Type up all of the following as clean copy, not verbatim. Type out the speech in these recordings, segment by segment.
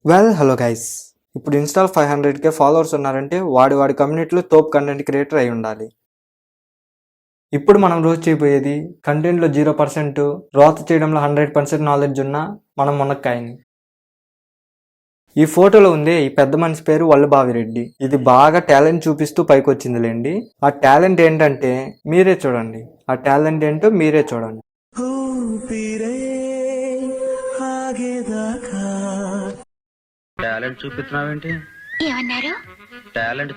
Hello guys, ఇప్పుడు install 500K followers ఉన్నారంటే వాడి కమ్యూనిటీలో తోప్ కంటెంట్ క్రియేటర్ అయి ఉండాలి. ఇప్పుడు మనం రోజు చేయబోయేది కంటెంట్లో 0%, రోత చేయడంలో 100% నాలెడ్జ్ ఉన్న మనం మునక్కాయని. ఈ ఫోటోలో ఉందే ఈ పెద్ద మనిషి పేరు వల్లభావిరెడ్డి. ఇది బాగా టాలెంట్ చూపిస్తూ పైకి వచ్చిందిలేండి. ఆ టాలెంట్ ఏంటంటే మీరే చూడండి. ఆ టాలెంట్ ఏంటో మీరే చూడండి. టాలెంట్ చూపిస్తున్నావేంటి? ఏమన్నారు? టాలెంట్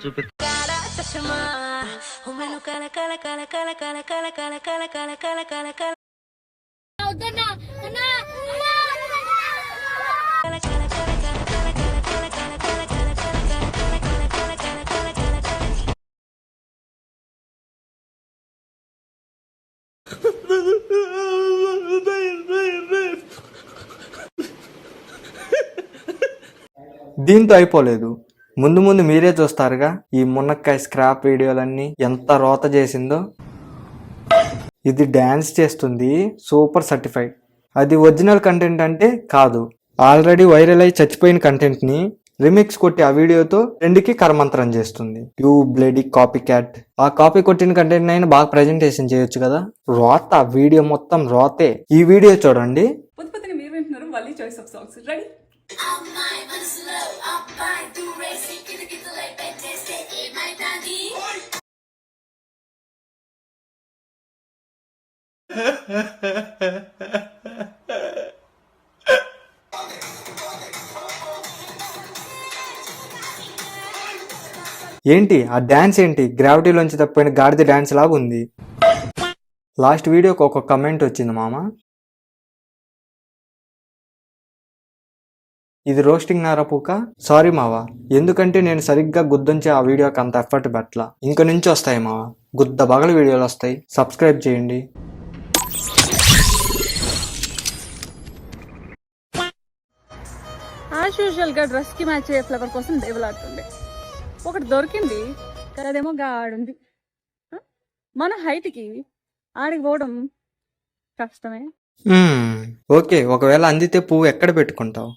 దీంతో అయిపోలేదు. ముందు మీరే చూస్తారుగా ఈ మునక్కాయ స్క్రాప్ వీడియోలన్నీ ఎంత రోత చేసిందో. ఇది డ్యాన్స్ చేస్తుంది, సూపర్ సర్టిఫైడ్. అది ఒరిజినల్ కంటెంట్ అంటే కాదు, ఆల్రెడీ వైరల్ అయి చచ్చిపోయిన కంటెంట్ని రిమిక్స్ కొట్టి ఆ వీడియోతో రెండుకి కరమంత్రం చేస్తుంది. You bloody copy cat. ఆ కాపీ కొట్టిన కంటెంట్ అయినా బాగా ప్రెజెంటేషన్ చేయొచ్చు కదా. రోత, వీడియో మొత్తం రోతే. ఈ వీడియో చూడండి. ఏంటి ఆ డాన్స్ ఏంటి? గ్రావిటీలోంచి తప్పిపోయిన గాడిద డాన్స్ లాగా ఉంది. లాస్ట్ వీడియోకి ఒక కమెంట్ వచ్చింది మామ. ఇది రోస్టింగ్ నారపూక. సారీ మావా, ఎందుకంటే నేను సరిగ్గా గుర్తుంచే ఆ వీడియోకి అంత ఎఫర్ట్ పెట్టలా. ఇంక నుంచి వస్తాయి మావా, గుద్ద బగల వీడియోలు వస్తాయి. సబ్స్క్రైబ్ చేయండి. యాజ్ యూజువల్ గా డ్రెస్ కి మ్యాచ్ అయ్యే ఫ్లవర్ కోసం దేవులాడుతుండే. ఒకటి దొరికింది, అదేమో గాడుంది. మన హైట్ కి ఆడికి పోవడం కష్టమే. ఓకే, ఒకవేళ అందితే పువ్వు ఎక్కడ పెట్టుకుంటావు?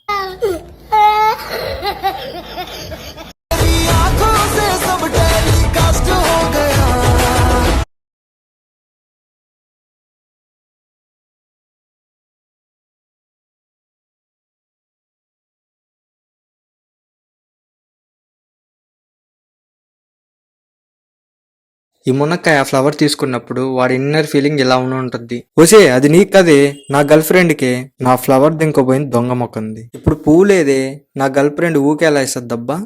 ఈ మునక్కాయ ఫ్లవర్ తీసుకున్నప్పుడు వాడి ఇన్నర్ ఫీలింగ్ ఇలా ఉంటుంది. ఓసే, అది నీకు కదే, నా గర్ల్ ఫ్రెండ్కే నా ఫ్లవర్ దింకోపోయింది దొంగ మొక్కంది. ఇప్పుడు పువ్వు లేదే, నా గర్ల్ ఫ్రెండ్ ఊకే ఎలా ఇస్తుందబ్బా?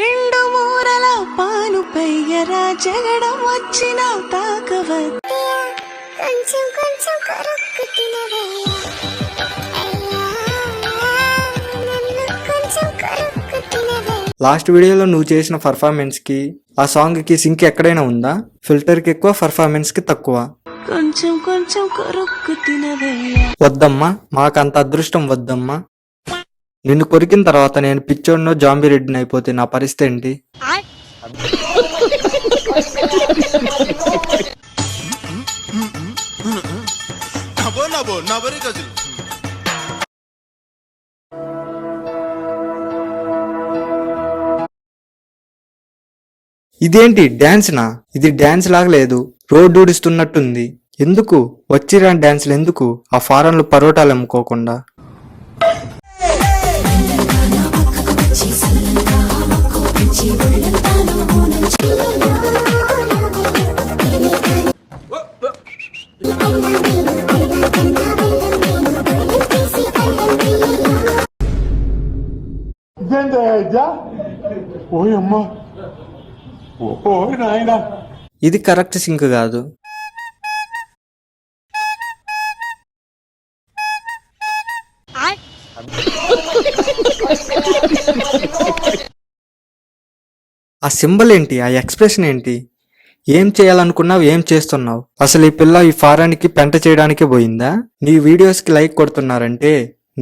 రెండు మూరల పాలు పెయ్యరా జగడం వచ్చిన తాకవద్దు. కొంచెం కొంచెం కొరుక్కు తినవయ్యా, కొంచెం కొరుక్కు తినవయ్యా. లాస్ట్ వీడియోలో నువ్వు చేసిన పర్ఫార్మెన్స్ కి ఆ సాంగ్ కి సింక్ ఎక్కడైనా ఉందా? ఫిల్టర్ కి ఎక్కువ, పర్ఫార్మెన్స్ కి తక్కువ. కొంచెం కొంచెం కొరుక్కు తినవయ్యా. వద్దమ్మా, మాకంత అదృష్టం వద్దమ్మా. నిన్ను కొరికిన తర్వాత నేను పిచ్చోడ్నో జాంబీ రెడ్డిని అయిపోతే నా పరిస్థితి ఏంటి? ఇదేంటి డాన్స్నా? ఇది డాన్స్ లాగా లేదు, రోడ్ ఊడిస్తున్నట్టుంది. ఎందుకు వచ్చిరాని డాన్స్లు ఎందుకు? ఆ ఫారెన్లు పరోటాలు అమ్ముకోకుండా. ఇది కరెక్ట్ సింక్ కాదు. ఆ సింబల్ ఏంటి? ఆ ఎక్స్ప్రెషన్ ఏంటి? ఏం చేయాలనుకున్నావు, ఏం చేస్తున్నావు? అసలు ఈ పిల్ల ఈ ఫారానికి పెంట చేయడానికి పోయిందా? నీ వీడియోస్ కి లైక్ కొడుతున్నారంటే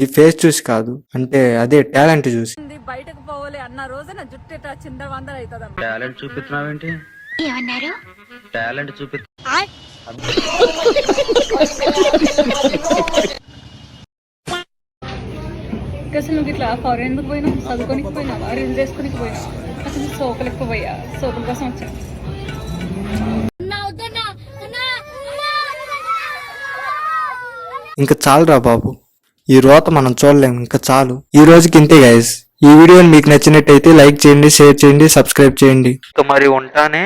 నీ ఫేస్ చూసి కాదు, అంటే అదే టాలెంట్ చూసి. బయటకు పోవాలి అన్న రోజున జుట్టు ఇట్లా చిందరవందర అవుతుంది. టాలెంట్ చూపిస్తున్నావేంటి? ఏమన్నారు? టాలెంట్ అసలు నువ్వు ఇట్లా ఫారెన్ ఎందుకు పోయినావు? చదువుకోనికి పోయినావా? రీల్ చేసుకోనికి పోయినావా? అసలు సోపులు ఎక్కువ పోయా? సోపుల కోసం వచ్చాను. ఇంకా చాలురా బాబు, ఈ రోత మనం చూడలేము, ఇంకా చాలు. ఈ రోజుకి ఇంతే గైస్. ఈ వీడియో మీకు నచ్చినట్టయితే లైక్ చేయండి, షేర్ చేయండి, సబ్స్క్రైబ్ చేయండి. మరి ఉంటానే.